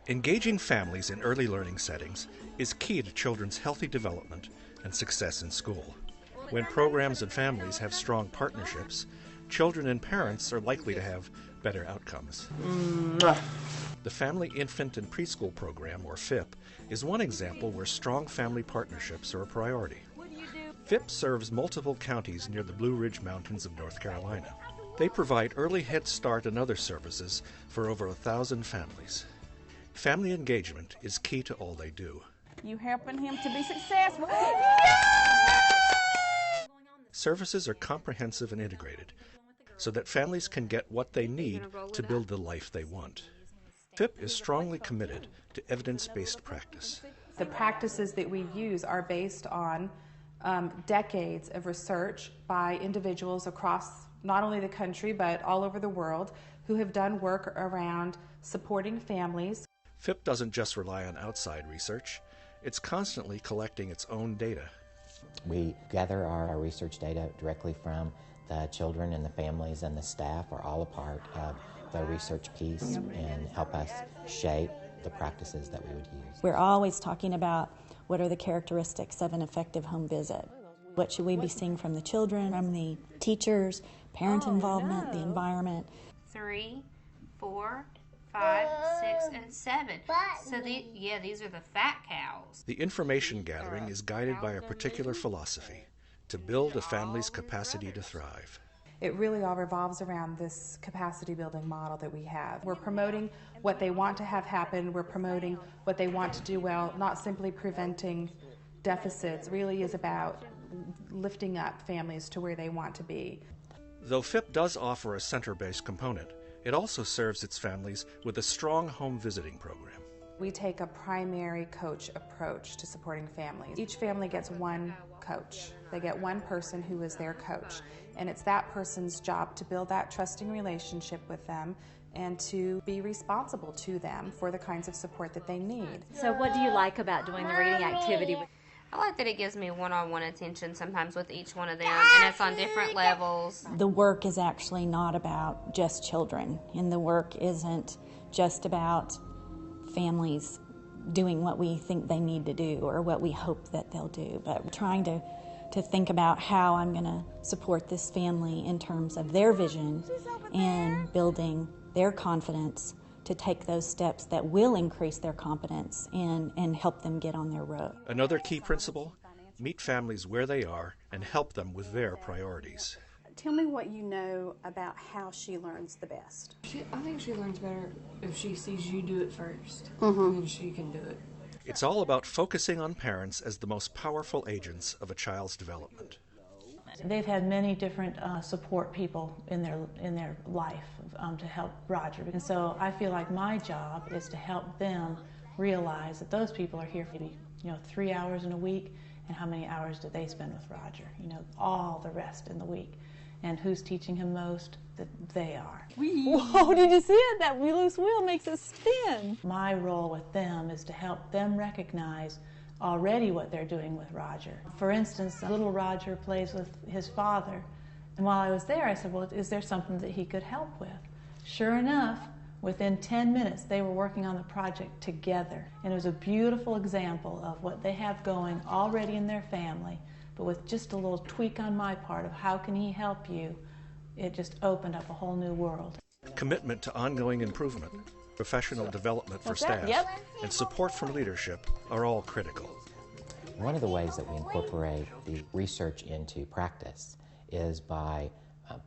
Engaging families in early learning settings is key to children's healthy development and success in school. When programs and families have strong partnerships, children and parents are likely to have better outcomes. The Family Infant and Preschool Program, or FIP, is one example where strong family partnerships are a priority. FIP serves multiple counties near the Blue Ridge Mountains of North Carolina. They provide early Head Start and other services for over 1,000 families. Family engagement is key to all they do. You helping him to be successful. Services are comprehensive and integrated so that families can get what they need to build the life they want. FIP is strongly committed to evidence-based practice. The practices that we use are based on decades of research by individuals across not only the country but all over the world who have done work around supporting families. FIP doesn't just rely on outside research, it's constantly collecting its own data. We gather our research data directly from the children and the families, and the staff are all a part of the research piece and help us shape the practices that we would use. We're always talking about what are the characteristics of an effective home visit. What should we be seeing from the children, from the teachers, parent involvement, the environment. 3, 4, 5, 6, and 7. So these are the fat cows. The information gathering is guided by a particular philosophy: to build a family's capacity to thrive. It really all revolves around this capacity building model that we have. We're promoting what they want to have happen, we're promoting what they want to do well, not simply preventing deficits. Really is about lifting up families to where they want to be. Though FIP does offer a center-based component, it also serves its families with a strong home visiting program. We take a primary coach approach to supporting families. Each family gets one coach. They get one person who is their coach, and it's that person's job to build that trusting relationship with them and to be responsible to them for the kinds of support that they need. So what do you like about doing the reading activity? I like that it gives me one-on-one attention sometimes with each one of them, and it's on different levels. The work is actually not about just children, and the work isn't just about families doing what we think they need to do or what we hope that they'll do, but trying to think about how I'm going to support this family in terms of their vision and building their confidence to take those steps that will increase their competence and help them get on their road. Another key principle: meet families where they are and help them with their priorities. Tell me what you know about how she learns the best. I think she learns better if she sees you do it first, and she can do it. It's all about focusing on parents as the most powerful agents of a child's development. They've had many different support people in their life to help Roger. And so I feel like my job is to help them realize that those people are here for 3 hours in a week, and how many hours do they spend with Roger? All the rest in the week. And who's teaching him most? That they are. Whoa, did you see it? That loose wheel makes it spin. My role with them is to help them recognize already what they're doing with Roger. For instance, little Roger plays with his father. And while I was there, I said, well, is there something that he could help with? Sure enough, within 10 minutes, they were working on the project together. And it was a beautiful example of what they have going already in their family, but with just a little tweak on my part of how can he help you, it just opened up a whole new world. Commitment to ongoing improvement, professional development for staff, and support from leadership are all critical. One of the ways that we incorporate the research into practice is by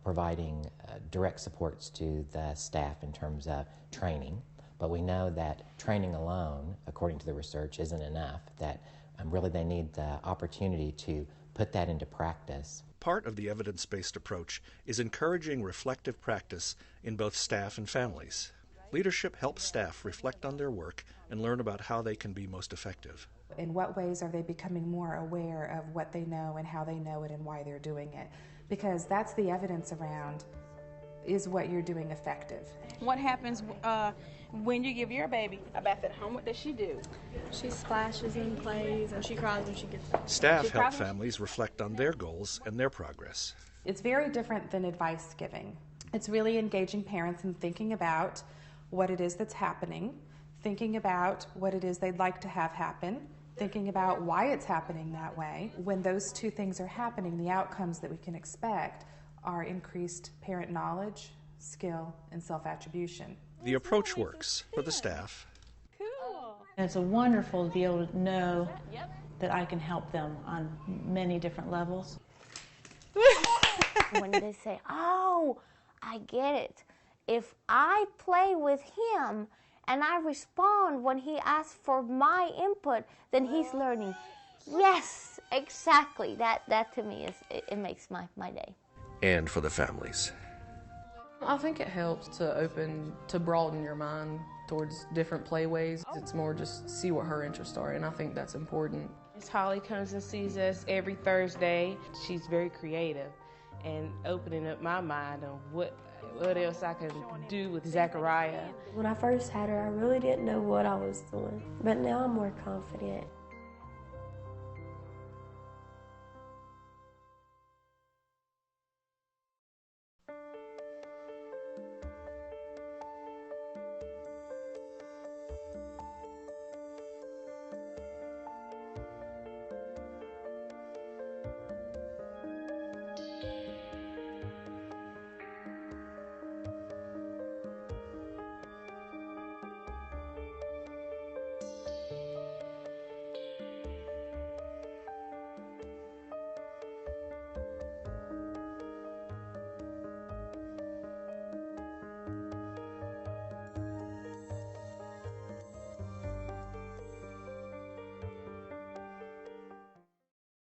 providing direct supports to the staff in terms of training. But we know that training alone, according to the research, isn't enough, that really they need the opportunity to put that into practice. Part of the evidence-based approach is encouraging reflective practice in both staff and families. Leadership helps staff reflect on their work and learn about how they can be most effective. In what ways are they becoming more aware of what they know and how they know it and why they're doing it? Because that's the evidence around, is what you're doing effective? What happens when you give your baby a bath at home? What does she do? She splashes and plays, and she cries when she gets back. Staff help families reflect on their goals and their progress. It's very different than advice giving. It's really engaging parents in thinking about what it is that's happening, thinking about what it is they'd like to have happen, thinking about why it's happening that way. When those two things are happening, the outcomes that we can expect are increased parent knowledge, skill, and self-attribution. The approach works for the staff. And it's wonderful to be able to know that I can help them on many different levels. When they say, oh, I get it. If I play with him and I respond when he asks for my input, then he's learning. Yes, exactly. That to me it makes my day. And for the families. I think it helps to broaden your mind towards different playways. It's more just see what her interests are, and I think that's important. Miss Holly comes and sees us every Thursday. She's very creative and opening up my mind on what else I can do with Zachariah. When I first had her, I really didn't know what I was doing, but now I'm more confident.